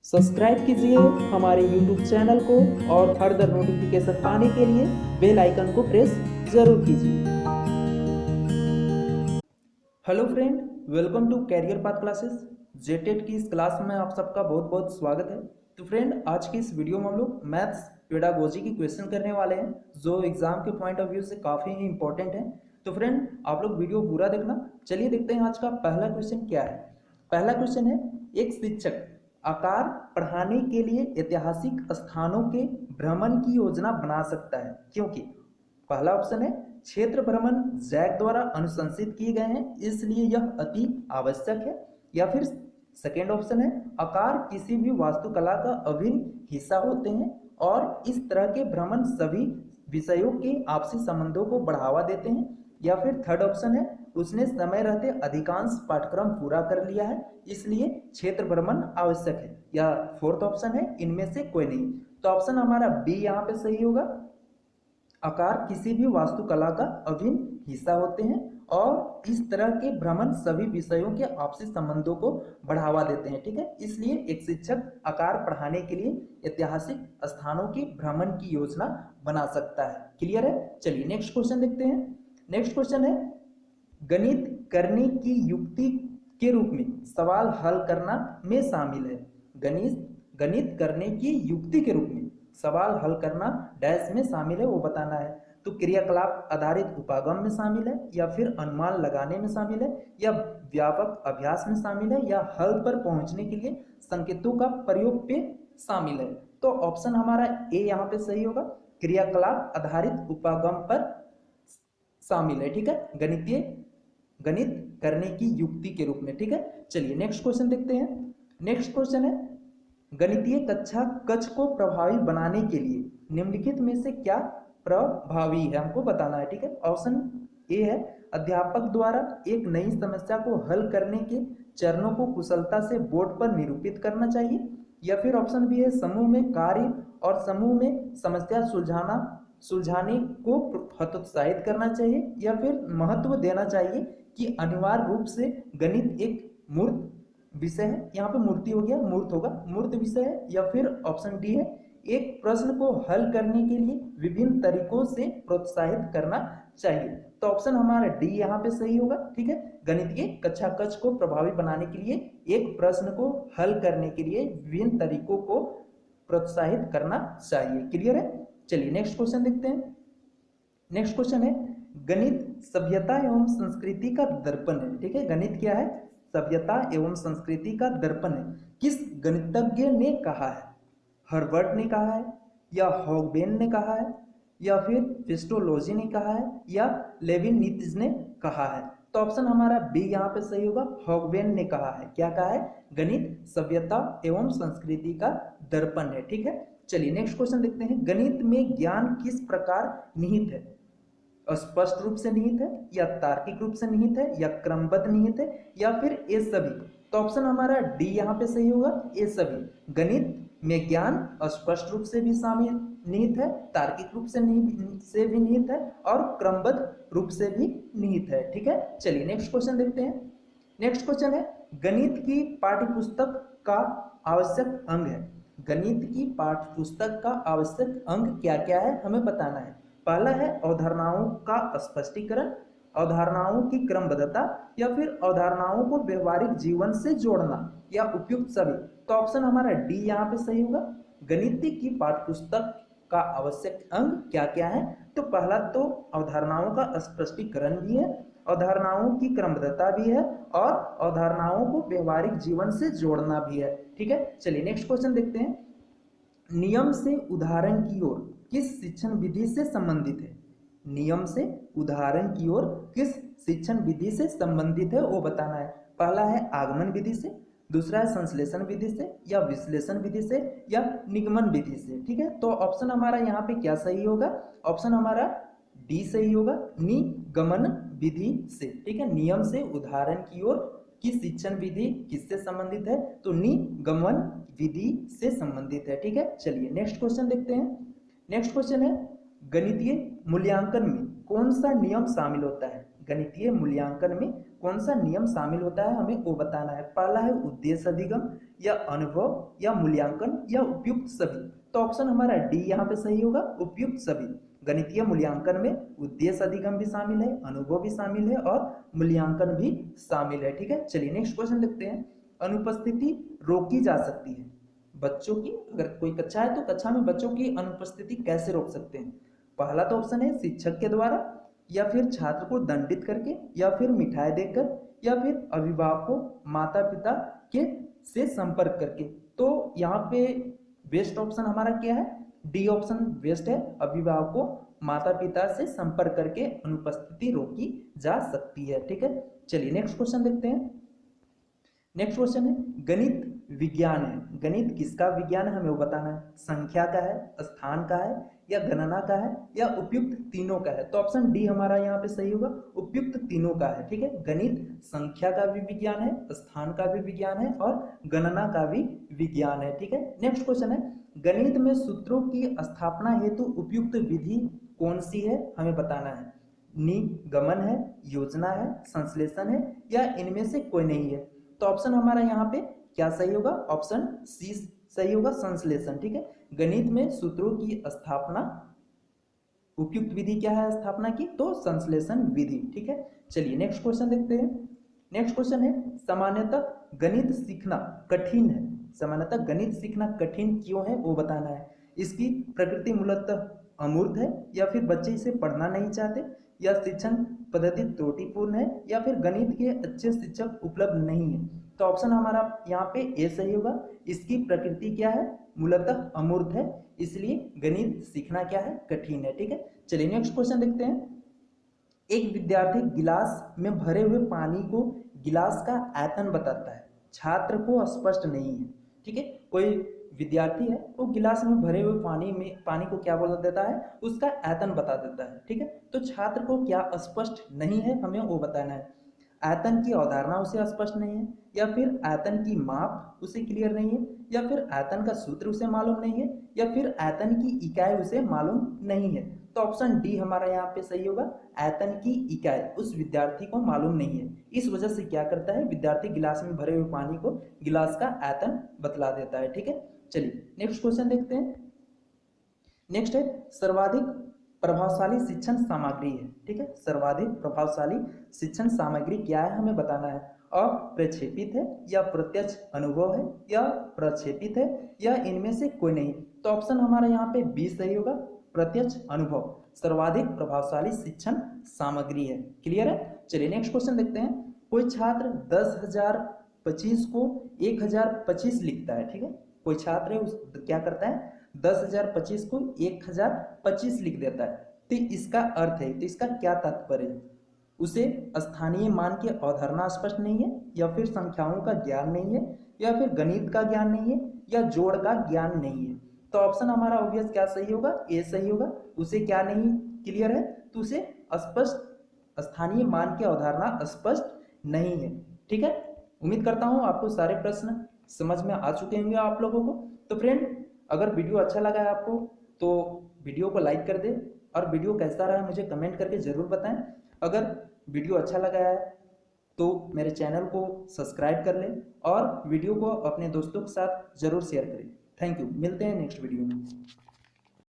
Subscribe कीजिए हमारे YouTube channel को और फर्दर नोटिफिकेशन पाने के लिए बेल आइकन को प्रेस जरूर कीजिए। Hello friend, welcome to career path classes. JTET की इस क्लास में आप सबका बहुत बहुत स्वागत है। तो फ्रेंड, आज की इस वीडियो में हम लोग मैथ्स पेडागोजी की क्वेश्चन करने वाले हैं जो एग्जाम के पॉइंट ऑफ व्यू से काफ़ी ही इंपॉर्टेंट है। तो फ्रेंड, आप लोग वीडियो पूरा देखना। चलिए देखते हैं आज का पहला क्वेश्चन क्या है। पहला क्वेश्चन है, एक शिक्षक आकार पढ़ाने के लिए ऐतिहासिक स्थानों के भ्रमण की योजना बना सकता है क्योंकि पहला ऑप्शन है क्षेत्र भ्रमण जैक द्वारा अनुशंसित किए गए हैं इसलिए यह अति आवश्यक है, या फिर सेकेंड ऑप्शन है आकार किसी भी वास्तुकला का अभिन्न हिस्सा होते हैं और इस तरह के भ्रमण सभी विषयों के आपसी संबंधों को बढ़ावा देते हैं, या फिर थर्ड ऑप्शन है उसने समय रहते अधिकांश पाठ्यक्रम पूरा कर लिया है इसलिए क्षेत्र भ्रमण आवश्यक है, या फोर्थ ऑप्शन है इनमें से कोई नहीं। तो ऑप्शन हमारा बी यहाँ पे सही होगा। आकार किसी भी वास्तुकला का अभिन्न हिस्सा होते हैं और इस तरह के भ्रमण सभी विषयों के आपसी संबंधों को बढ़ावा देते हैं। ठीक है, इसलिए एक शिक्षक आकार पढ़ाने के लिए ऐतिहासिक स्थानों के भ्रमण की योजना बना सकता है। क्लियर है? चलिए नेक्स्ट क्वेश्चन देखते हैं। नेक्स्ट क्वेश्चन है, गणित करने की युक्ति के रूप में सवाल हल करना में शामिल है। गणित गणित करने की युक्ति के रूप में सवाल हल करना डैश में शामिल है, वो बताना है। तो क्रियाकलाप आधारित उपागम में शामिल है, या फिर अनुमान लगाने में शामिल है, या व्यापक अभ्यास में शामिल है, या हल पर पहुंचने के लिए संकेतों का प्रयोग पे शामिल है। तो ऑप्शन हमारा ए यहाँ पे सही होगा, क्रियाकलाप आधारित उपागम पर शामिल है। ठीक है, गणित करने की युक्ति के रूप में। ठीक है, चलिए नेक्स्ट क्वेश्चन देखते हैं। नेक्स्ट क्वेश्चन है, गणितीय कक्षा कक्ष को प्रभावी बनाने के लिए निम्नलिखित में से क्या प्रभावी है, हमको बताना है। ठीक है, ऑप्शन ए है अध्यापक द्वारा एक नई समस्या को हल करने के चरणों को कुशलता से बोर्ड पर निरूपित करना चाहिए, या फिर ऑप्शन बी है समूह में कार्य और समूह में समस्या सुलझाने को हतोत्साहित करना चाहिए, या फिर महत्व देना चाहिए कि अनिवार्य रूप से गणित एक मूर्त विषय है। यहाँ पे मूर्ति हो गया, मूर्त होगा, मूर्त विषय है, या फिर ऑप्शन डी है एक प्रश्न को हल करने के लिए विभिन्न तरीकों से प्रोत्साहित करना चाहिए। तो ऑप्शन हमारा डी यहाँ पे सही होगा। ठीक है, गणितीय कक्षा कक्ष को प्रभावी बनाने के लिए एक प्रश्न को हल करने के लिए विभिन्न तरीकों को प्रोत्साहित करना चाहिए। क्लियर है? चलिए नेक्स्ट क्वेश्चन देखते हैं। नेक्स्ट क्वेश्चन है, गणित सभ्यता एवं संस्कृति का दर्पण है। ठीक है, गणित क्या है? सभ्यता एवं संस्कृति का दर्पण है। किस गणितज्ञ ने कहा है? हर्बर्ट ने कहा है, या हॉगबेन ने कहा है, या फिर पेस्टोलॉजी ने कहा है, या लेविनित्ज ने कहा है? तो ऑप्शन हमारा बी यहाँ पे सही होगा, हॉगबेन ने कहा है। क्या कहा है? गणित सभ्यता एवं संस्कृति का दर्पण है। ठीक है, चलिए नेक्स्ट क्वेश्चन देखते हैं। गणित में ज्ञान किस प्रकार निहित है? स्पष्ट रूप से निहित है, या तार्किक रूप से निहित है, या क्रमबद्ध निहित है, या फिर ये सभी? तो ऑप्शन हमारा डी यहाँ पे सही होगा, ये सभी। गणित में ज्ञान स्पष्ट रूप से भी शामिल निहित है, तार्किक रूप से भी निहित है, और क्रमबद्ध रूप से भी निहित है। ठीक है, चलिए नेक्स्ट क्वेश्चन देखते हैं। नेक्स्ट क्वेश्चन है, गणित की पाठ्यपुस्तक का आवश्यक अंग है। गणित की पाठ्यपुस्तक का आवश्यक अंग क्या क्या है, हमें बताना है। पहला है अवधारणाओं का स्पष्टीकरण, अवधारणाओं की क्रमबद्धता, या फिर अवधारणाओं को व्यवहारिक जीवन से जोड़ना, या उपयुक्त सभी? तो ऑप्शन हमारा डी यहाँ पे सही होगा। गणित की पाठ्यपुस्तक का आवश्यक अंग क्या क्या है? तो पहला तो अवधारणाओं का स्पष्टीकरण भी है, अवधारणाओं की क्रमबद्धता भी है, और अवधारणाओं को व्यवहारिक जीवन से जोड़ना भी है। ठीक है, चलिए नेक्स्ट क्वेश्चन देखते हैं। नियम से उदाहरण की ओर किस शिक्षण विधि से संबंधित है? नियम से उदाहरण की ओर किस शिक्षण विधि से संबंधित है, वो बताना है। पहला है आगमन विधि से, दूसरा है संश्लेषण विधि से, या विश्लेषण विधि से, या निगमन विधि से। ठीक है, तो ऑप्शन हमारा यहाँ पे क्या सही होगा? ऑप्शन हमारा डी सही होगा, निगमन विधि से। ठीक है, नियम से उदाहरण की ओर की शिक्षण विधि किससे संबंधित है? तो निगमन विधि से संबंधित है। ठीक है, चलिए नेक्स्ट क्वेश्चन देखते हैं। नेक्स्ट क्वेश्चन है, गणितीय मूल्यांकन में कौन सा नियम शामिल होता है? गणितीय मूल्यांकन में कौन सा नियम शामिल होता है, हमें वो बताना है। पहला है उद्देश्य अधिगम, या अनुभव या मूल्यांकन या उपयुक्त सभी। तो ऑप्शन हमारा डी यहाँ पे सही होगा, उपयुक्त सभी। गणितीय मूल्यांकन में उद्देश्य अधिगम भी शामिल है, अनुभव भी शामिल है और मूल्यांकन भी शामिल है। ठीक है, चलिए नेक्स्ट क्वेश्चन देखते हैं। अनुपस्थिति रोकी जा सकती है बच्चों की, अगर कोई कक्षा है तो कक्षा में बच्चों की अनुपस्थिति कैसे रोक सकते हैं? पहला तो ऑप्शन है शिक्षक के द्वारा, या फिर छात्र को दंडित करके, या फिर मिठाई देकर, या फिर अभिभावकों माता पिता के से संपर्क करके। तो यहाँ पे बेस्ट ऑप्शन हमारा क्या है? डी ऑप्शन बेस्ट है, अभिभावकों माता पिता से संपर्क करके अनुपस्थिति रोकी जा सकती है। ठीक है, चलिए नेक्स्ट क्वेश्चन देखते हैं। नेक्स्ट क्वेश्चन है गणित विज्ञान है, गणित किसका विज्ञान है हमें वो बताना है। संख्या का है, स्थान का है, या गणना का है, या उपयुक्त तीनों का है? तो ऑप्शन डी हमारा यहाँ पे सही होगा, उपयुक्त तीनों का है। ठीक है, गणित संख्या का भी विज्ञान है, स्थान का भी विज्ञान है और गणना का भी विज्ञान है। ठीक है, नेक्स्ट क्वेश्चन है गणित में सूत्रों की स्थापना हेतु उपयुक्त विधि कौन सी है हमें बताना है। निगमन है, योजना है, संश्लेषण है, या इनमें से कोई नहीं है? तो ऑप्शन हमारा यहाँ पे क्या सही होगा? ऑप्शन सी सही होगा, संश्लेषण। ठीक है, गणित में सूत्रों की स्थापना उपयुक्त विधि क्या है स्थापना की? तो संश्लेषण विधि। ठीक है, चलिए नेक्स्ट क्वेश्चन देखते हैं। नेक्स्ट क्वेश्चन है सामान्यतः गणित सीखना कठिन है, सामान्यतः गणित सीखना कठिन क्यों है वो बताना है। इसकी प्रकृति मूलतः अमूर्त है, या फिर बच्चे इसे पढ़ना नहीं चाहते, या शिक्षण पद्धति त्रुटिपूर्ण है, या फिर गणित के अच्छे शिक्षक उपलब्ध नहीं है? तो ऑप्शन हमारा यहाँ पे ए सही होगा, इसकी प्रकृति क्या है? मूलतः अमूर्त है, इसलिए गणित सीखना क्या है? कठिन है। ठीक है, चलिए नेक्स्ट क्वेश्चन देखते हैं। एक विद्यार्थी गिलास में भरे हुए पानी को गिलास का आयतन बताता है, छात्र को स्पष्ट नहीं है। ठीक है, कोई विद्यार्थी है वो गिलास में भरे हुए पानी को क्या बोल देता है? उसका आयतन बता देता है। ठीक है, तो छात्र को क्या स्पष्ट नहीं है हमें वो बताना है। आयतन की अवधारणा उसे स्पष्ट नहीं है, या फिर आयतन की माप उसे क्लियर नहीं है, या फिर आयतन का सूत्र उसे मालूम नहीं है, या फिर आयतन की इकाई उसे मालूम नहीं है? तो ऑप्शन डी हमारा यहाँ पे सही होगा, आयतन की इकाई उस विद्यार्थी को मालूम नहीं है। इस वजह से क्या करता है विद्यार्थी गिलास में भरे हुए पानी को गिलास का आयतन बतला देता है। ठीक है, चलिए नेक्स्ट क्वेश्चन देखते हैं। नेक्स्ट है सर्वाधिक प्रभावशाली शिक्षण सामग्री है। ठीक है, सर्वाधिक प्रभावशाली शिक्षण सामग्री क्या है हमें बताना है। अप्रक्षेपित है, या प्रत्यक्ष अनुभव है, या प्रक्षेपित है, या इनमें से कोई नहीं? तो ऑप्शन हमारा यहाँ पे बी सही होगा, प्रत्यक्ष अनुभव सर्वाधिक प्रभावशाली शिक्षण सामग्री है। क्लियर है, चलिए नेक्स्ट क्वेश्चन देखते हैं। कोई छात्र 10,025 को 1,025 लिखता है। ठीक है, कोई छात्र है उस क्या करता है 10,025 को 1,025 लिख देता है। तो इसका अर्थ है, तो इसका क्या तात्पर्य है? उसे स्थानीय मान की अवधारणा स्पष्ट नहीं है, या फिर संख्याओं का ज्ञान नहीं है, या फिर गणित का ज्ञान नहीं है, या जोड़ का ज्ञान नहीं है? तो ऑप्शन हमारा ऑब्वियस क्या सही होगा? ए सही होगा। उसे क्या नहीं क्लियर है? तो उसे स्पष्ट स्थानीय मान की अवधारणा स्पष्ट नहीं है। ठीक है, उम्मीद करता हूं आपको सारे प्रश्न समझ में आ चुके होंगे आप लोगों को। तो फ्रेंड अगर वीडियो अच्छा लगा है आपको तो वीडियो को लाइक कर दे, और वीडियो कैसा रहा मुझे कमेंट करके ज़रूर बताएं। अगर वीडियो अच्छा लगा है तो मेरे चैनल को सब्सक्राइब कर लें, और वीडियो को अपने दोस्तों के साथ ज़रूर शेयर करें। थैंक यू, मिलते हैं नेक्स्ट वीडियो में।